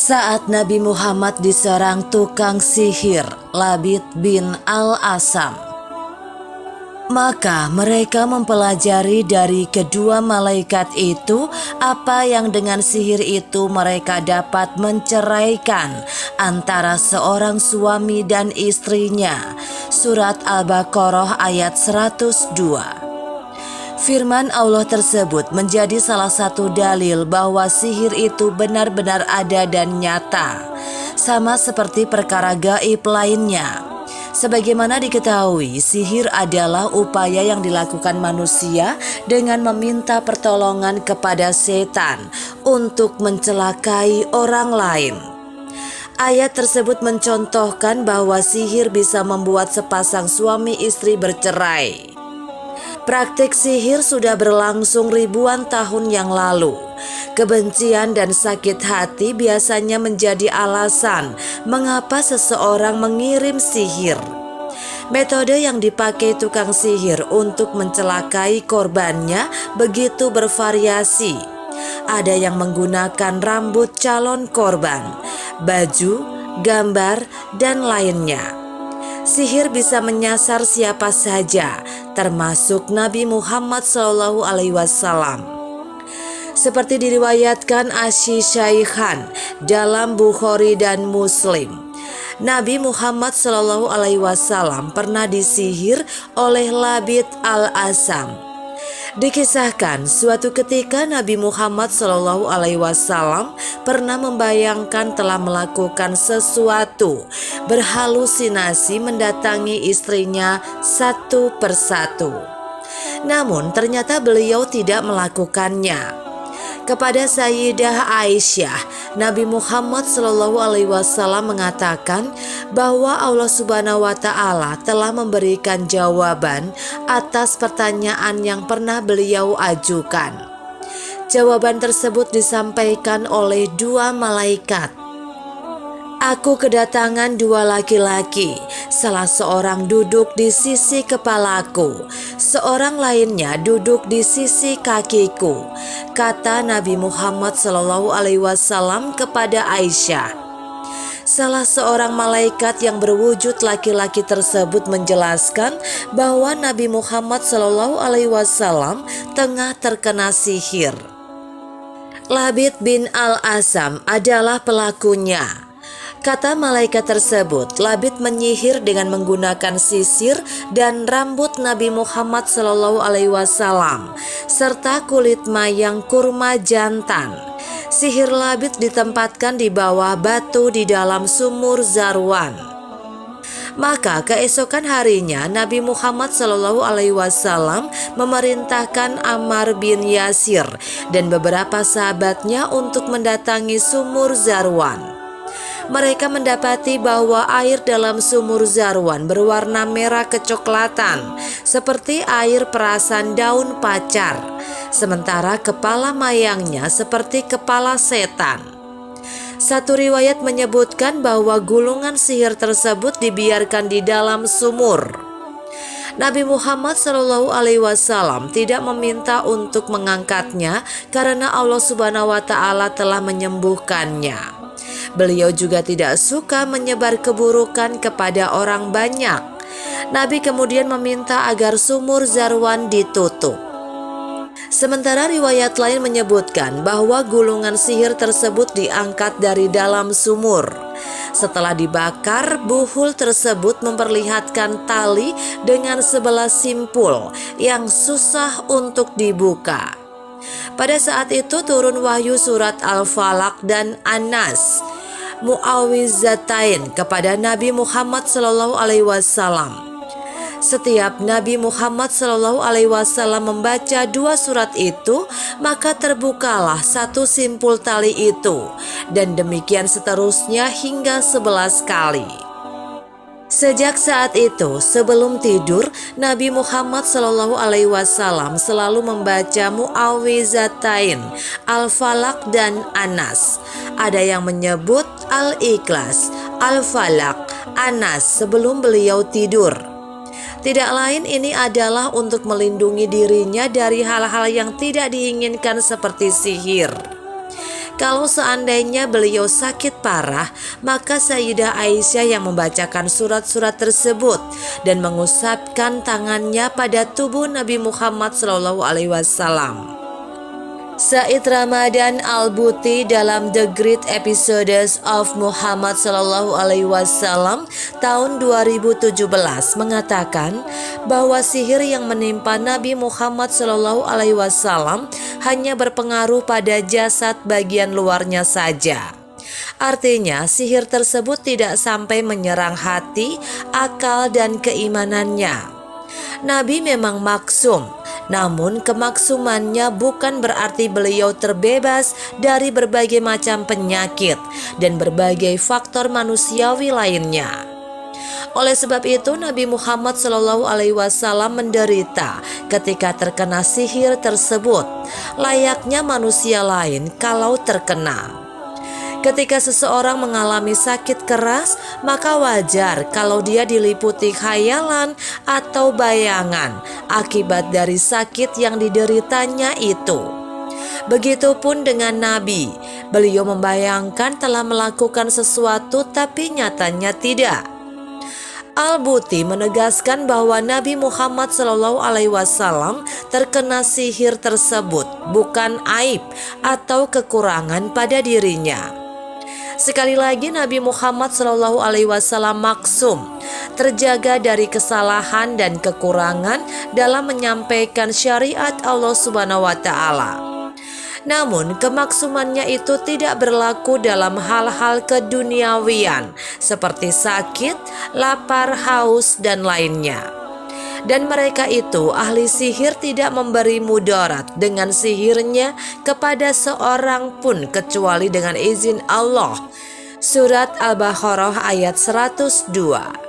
Saat Nabi Muhammad diserang tukang sihir Labid bin Al-Asam, maka mereka mempelajari dari kedua malaikat itu apa yang dengan sihir itu mereka dapat menceraikan antara seorang suami dan istrinya. Surat Al-Baqarah ayat 102. Firman Allah tersebut menjadi salah satu dalil bahwa sihir itu benar-benar ada dan nyata, sama seperti perkara gaib lainnya. Sebagaimana diketahui, sihir adalah upaya yang dilakukan manusia dengan meminta pertolongan kepada setan untuk mencelakai orang lain. Ayat tersebut mencontohkan bahwa sihir bisa membuat sepasang suami istri bercerai. Praktik sihir sudah berlangsung ribuan tahun yang lalu. Kebencian dan sakit hati biasanya menjadi alasan mengapa seseorang mengirim sihir. Metode yang dipakai tukang sihir untuk mencelakai korbannya begitu bervariasi. Ada yang menggunakan rambut calon korban, baju, gambar, dan lainnya. Sihir bisa menyasar siapa saja, termasuk Nabi Muhammad SAW. Seperti diriwayatkan Asy-Syaikhan dalam Bukhari dan Muslim, Nabi Muhammad SAW pernah disihir oleh Labid Al-Asam. Dikisahkan suatu ketika Nabi Muhammad SAW pernah membayangkan telah melakukan sesuatu, berhalusinasi mendatangi istrinya satu persatu. Namun ternyata beliau tidak melakukannya. Kepada Sayyidah Aisyah, Nabi Muhammad SAW mengatakan bahwa Allah Subhanahu wa Ta'ala telah memberikan jawaban atas pertanyaan yang pernah beliau ajukan. Jawaban tersebut disampaikan oleh dua malaikat. Aku kedatangan dua laki-laki, salah seorang duduk di sisi kepalaku, seorang lainnya duduk di sisi kakiku, kata Nabi Muhammad SAW kepada Aisyah. Salah seorang malaikat yang berwujud laki-laki tersebut menjelaskan bahwa Nabi Muhammad SAW tengah terkena sihir. Labid bin Al-Asam adalah pelakunya. Kata malaikat tersebut, Labid menyihir dengan menggunakan sisir dan rambut Nabi Muhammad SAW serta kulit mayang kurma jantan. Sihir Labid ditempatkan di bawah batu di dalam sumur Zarwan. Maka keesokan harinya Nabi Muhammad SAW memerintahkan Ammar bin Yasir dan beberapa sahabatnya untuk mendatangi sumur Zarwan. Mereka mendapati bahwa air dalam sumur Zarwan berwarna merah kecoklatan seperti air perasan daun pacar, sementara kepala mayangnya seperti kepala setan. Satu riwayat menyebutkan bahwa gulungan sihir tersebut dibiarkan di dalam sumur. Nabi Muhammad SAW tidak meminta untuk mengangkatnya karena Allah Subhanahu wa Ta'ala telah menyembuhkannya. Beliau juga tidak suka menyebar keburukan kepada orang banyak. Nabi kemudian meminta agar sumur Zarwan ditutup. Sementara riwayat lain menyebutkan bahwa gulungan sihir tersebut diangkat dari dalam sumur. Setelah dibakar, buhul tersebut memperlihatkan tali dengan sebelah simpul yang susah untuk dibuka. Pada saat itu turun wahyu surat Al-Falaq dan An-Nas, Mu'awwizatain kepada Nabi Muhammad SAW. Setiap Nabi Muhammad SAW membaca dua surat itu, maka terbukalah satu simpul tali itu, dan demikian seterusnya hingga 11 kali. Sejak saat itu, sebelum tidur, Nabi Muhammad SAW selalu membaca Mu'awwizatain, Al-Falaq dan An-Nas. Ada yang menyebut Al-Ikhlas, Al-Falaq, An-Nas sebelum beliau tidur. Tidak lain ini adalah untuk melindungi dirinya dari hal-hal yang tidak diinginkan seperti sihir. Kalau seandainya beliau sakit parah, maka Sayyidah Aisyah yang membacakan surat-surat tersebut dan mengusapkan tangannya pada tubuh Nabi Muhammad SAW. Said Ramadan Al-Buti dalam The Great Episodes of Muhammad SAW tahun 2017 mengatakan bahwa sihir yang menimpa Nabi Muhammad SAW hanya berpengaruh pada jasad bagian luarnya saja. Artinya sihir tersebut tidak sampai menyerang hati, akal, dan keimanannya. Nabi memang maksum, namun kemaksumannya bukan berarti beliau terbebas dari berbagai macam penyakit dan berbagai faktor manusiawi lainnya. Oleh sebab itu Nabi Muhammad SAW menderita ketika terkena sihir tersebut, layaknya manusia lain kalau terkena. Ketika seseorang mengalami sakit keras, maka wajar kalau dia diliputi khayalan atau bayangan akibat dari sakit yang dideritanya itu. Begitupun dengan Nabi, beliau membayangkan telah melakukan sesuatu tapi nyatanya tidak. Al-Buti menegaskan bahwa Nabi Muhammad SAW terkena sihir tersebut bukan aib atau kekurangan pada dirinya. Sekali lagi Nabi Muhammad SAW maksum, terjaga dari kesalahan dan kekurangan dalam menyampaikan syariat Allah Subhanahu wa Ta'ala. Namun kemaksumannya itu tidak berlaku dalam hal-hal keduniawian seperti sakit, lapar, haus, dan lainnya. Dan mereka itu ahli sihir tidak memberi mudarat dengan sihirnya kepada seorang pun kecuali dengan izin Allah. Surat Al-Baqarah ayat 102.